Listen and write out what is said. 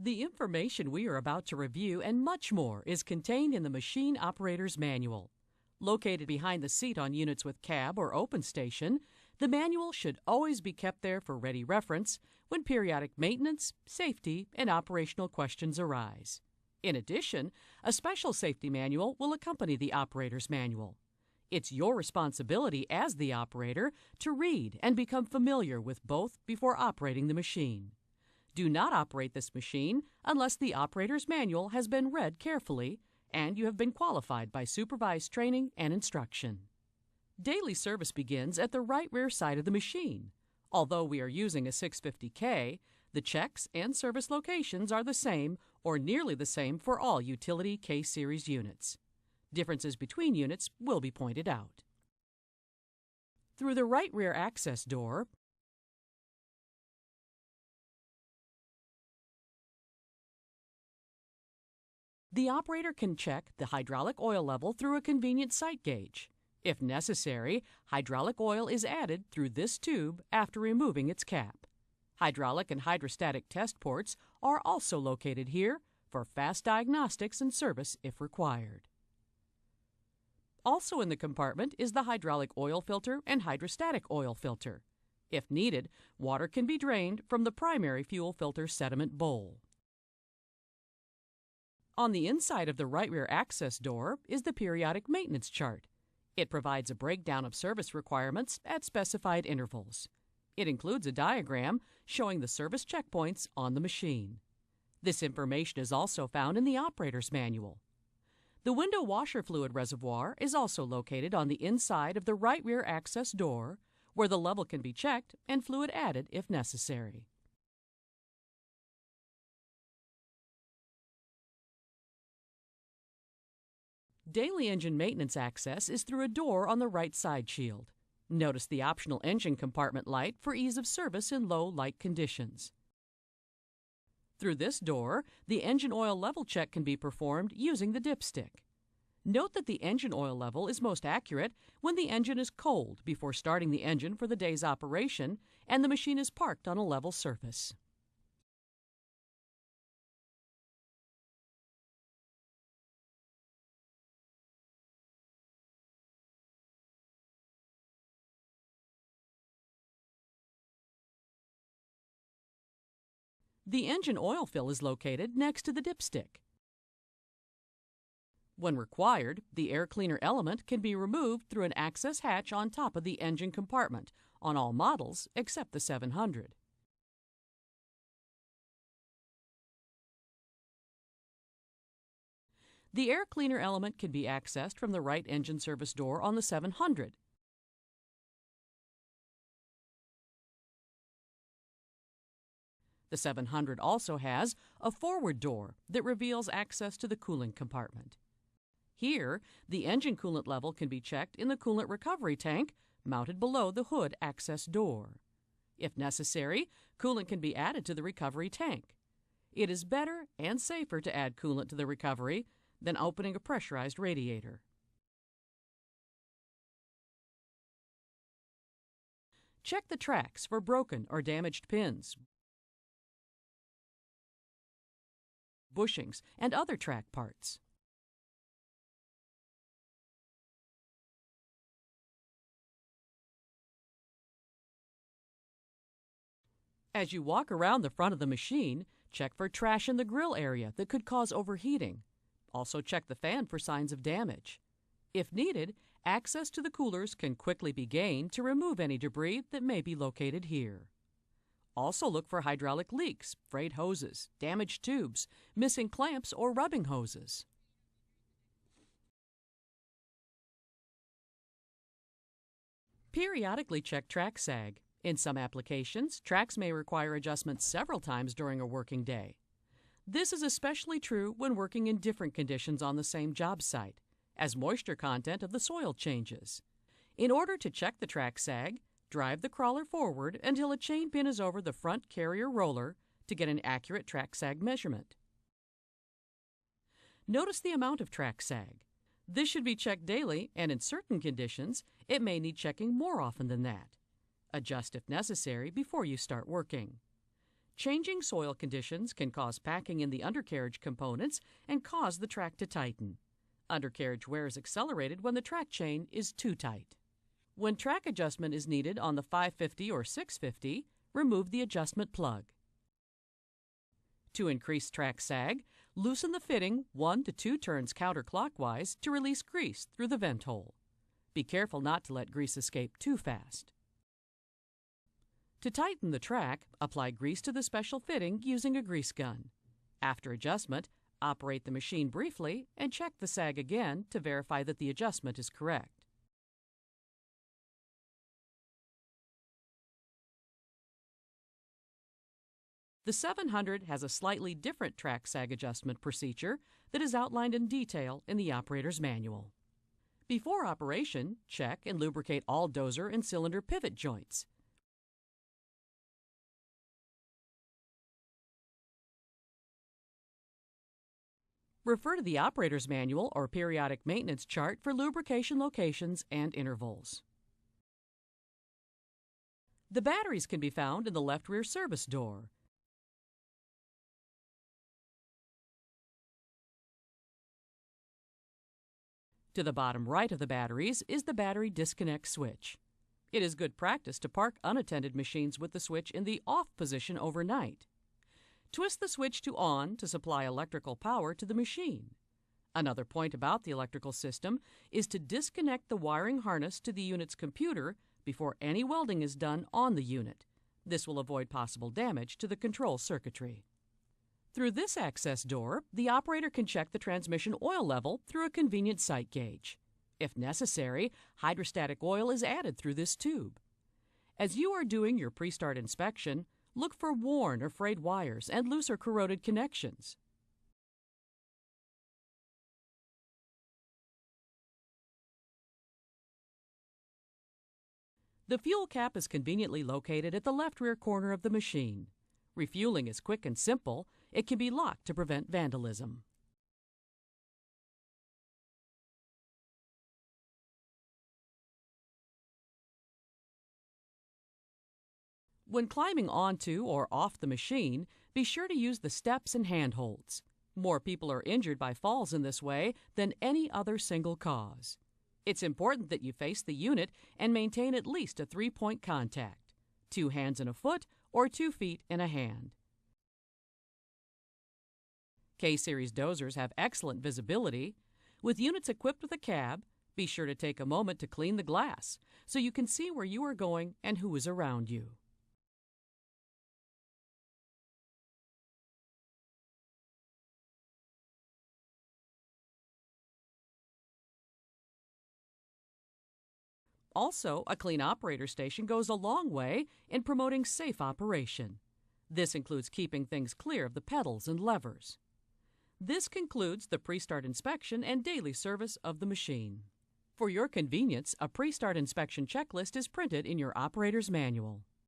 The information we are about to review and much more is contained in the Machine Operator's Manual. Located behind the seat on units with cab or open station, the manual should always be kept there for ready reference when periodic maintenance, safety, and operational questions arise. In addition, a special safety manual will accompany the operator's manual. It's your responsibility as the operator to read and become familiar with both before operating the machine. Do not operate this machine unless the operator's manual has been read carefully and you have been qualified by supervised training and instruction. Daily service begins at the right rear side of the machine. Although we are using a 650K, the checks and service locations are the same or nearly the same for all utility K-Series units. Differences between units will be pointed out. Through the right rear access door, the operator can check the hydraulic oil level through a convenient sight gauge. If necessary, hydraulic oil is added through this tube after removing its cap. Hydraulic and hydrostatic test ports are also located here for fast diagnostics and service if required. Also in the compartment is the hydraulic oil filter and hydrostatic oil filter. If needed, water can be drained from the primary fuel filter sediment bowl. On the inside of the right rear access door is the periodic maintenance chart. It provides a breakdown of service requirements at specified intervals. It includes a diagram showing the service checkpoints on the machine. This information is also found in the operator's manual. The window washer fluid reservoir is also located on the inside of the right rear access door, where the level can be checked and fluid added if necessary. Daily engine maintenance access is through a door on the right side shield. Notice the optional engine compartment light for ease of service in low light conditions. Through this door, the engine oil level check can be performed using the dipstick. Note that the engine oil level is most accurate when the engine is cold before starting the engine for the day's operation and the machine is parked on a level surface. The engine oil fill is located next to the dipstick. When required, the air cleaner element can be removed through an access hatch on top of the engine compartment on all models except the 700. The air cleaner element can be accessed from the right engine service door on the 700. The 700 also has a forward door that reveals access to the cooling compartment. Here, the engine coolant level can be checked in the coolant recovery tank mounted below the hood access door. If necessary, coolant can be added to the recovery tank. It is better and safer to add coolant to the recovery than opening a pressurized radiator. Check the tracks for broken or damaged pins, bushings, and other track parts. As you walk around the front of the machine, check for trash in the grill area that could cause overheating. Also check the fan for signs of damage. If needed, access to the coolers can quickly be gained to remove any debris that may be located here. Also look for hydraulic leaks, frayed hoses, damaged tubes, missing clamps, or rubbing hoses. Periodically check track sag. In some applications, tracks may require adjustments several times during a working day. This is especially true when working in different conditions on the same job site, as moisture content of the soil changes. In order to check the track sag, drive the crawler forward until a chain pin is over the front carrier roller to get an accurate track sag measurement. Notice the amount of track sag. This should be checked daily, and in certain conditions, it may need checking more often than that. Adjust if necessary before you start working. Changing soil conditions can cause packing in the undercarriage components and cause the track to tighten. Undercarriage wear is accelerated when the track chain is too tight. When track adjustment is needed on the 550 or 650, remove the adjustment plug. To increase track sag, loosen the fitting 1 to 2 turns counterclockwise to release grease through the vent hole. Be careful not to let grease escape too fast. To tighten the track, apply grease to the special fitting using a grease gun. After adjustment, operate the machine briefly and check the sag again to verify that the adjustment is correct. The 700 has a slightly different track sag adjustment procedure that is outlined in detail in the operator's manual. Before operation, check and lubricate all dozer and cylinder pivot joints. Refer to the operator's manual or periodic maintenance chart for lubrication locations and intervals. The batteries can be found in the left rear service door. To the bottom right of the batteries is the battery disconnect switch. It is good practice to park unattended machines with the switch in the off position overnight. Twist the switch to on to supply electrical power to the machine. Another point about the electrical system is to disconnect the wiring harness to the unit's computer before any welding is done on the unit. This will avoid possible damage to the control circuitry. Through this access door, the operator can check the transmission oil level through a convenient sight gauge. If necessary, hydrostatic oil is added through this tube. As you are doing your pre-start inspection, look for worn or frayed wires and loose or corroded connections. The fuel cap is conveniently located at the left rear corner of the machine. Refueling is quick and simple. It can be locked to prevent vandalism. When climbing onto or off the machine, be sure to use the steps and handholds. More people are injured by falls in this way than any other single cause. It's important that you face the unit and maintain at least a 3-point contact, 2 hands and a foot or 2 feet and a hand. K-Series dozers have excellent visibility. With units equipped with a cab, be sure to take a moment to clean the glass so you can see where you are going and who is around you. Also, a clean operator station goes a long way in promoting safe operation. This includes keeping things clear of the pedals and levers. This concludes the pre-start inspection and daily service of the machine. For your convenience, a pre-start inspection checklist is printed in your operator's manual.